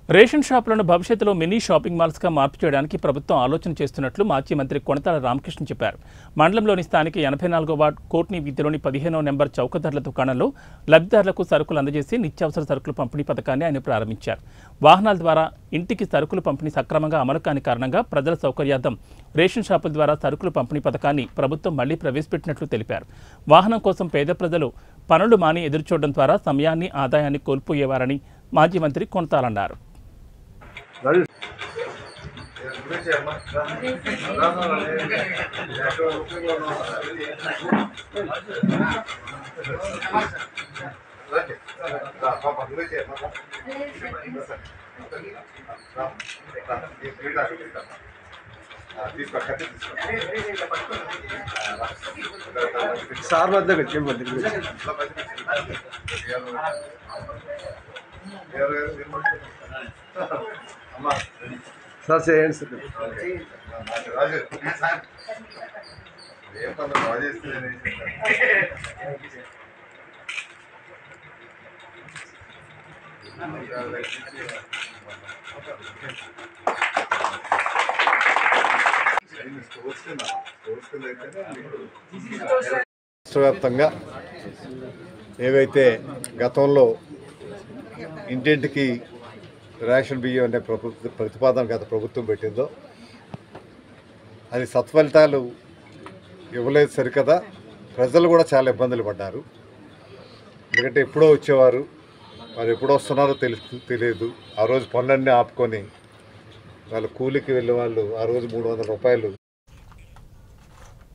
Ration షాపులను భవిష్యత్తులో mini shopping మాల్స్గా మార్పు చేయడానికి ప్రభుత్వం ఆలోచన చేస్తున్నట్లు మాజీ మంత్రి కొణతాల రామకృష్ణ చెప్పారు. మండలంలోని స్థానిక 84వ వార్డు కోట్ని వీధిలోని 15వ నెంబర్ చౌకధరల దుకాణంలో లబ్ధిదారులకు సరుకులు అందజేసి నిత్యావసర సరుకుల పంపిణీ పథకాన్ని ఆయన ప్రారంభించారు. వాహనాల ద్వారా ఇంటికి సరుకులు పంపిణీ సక్రమంగా అమలు కాని కారణంగా ప్రజల సౌకర్యార్థం రేషన్ షాపుల ద్వారా సరుకుల పంపిణీ పథకాన్ని ప్రభుత్వం మళ్లీ ప్రవేశపెట్టినట్లు తెలిపారు. వాహనం కోసం పేద ప్రజలు పనులు మాని ఎదురుచూడడం ద్వారా సమయాన్ని ఆదాయాన్ని కోల్పోయేవారని మాజీ మంత్రి కొణతాలన్నారు. సార్ మధ్య చెప్పండి సార్ చేయండి సార్ రాష్ట్రవ్యాప్తంగా ఏవైతే గతంలో ఇంటింటికి రేషన్ బియ్యం అనే ప్రతిపాదన గత ప్రభుత్వం పెట్టిందో అది సత్ఫలితాలు ఇవ్వలేదు సరికదా, ప్రజలు కూడా చాలా ఇబ్బందులు పడ్డారు. ఎందుకంటే ఎప్పుడో వచ్చేవారు, మరి ఎప్పుడో వస్తున్నారో తెలియదు. ఆ రోజు పనులన్నీ ఆపుకొని వాళ్ళు కూలికి వెళ్ళే వాళ్ళు ఆ రోజు 300 రూపాయలు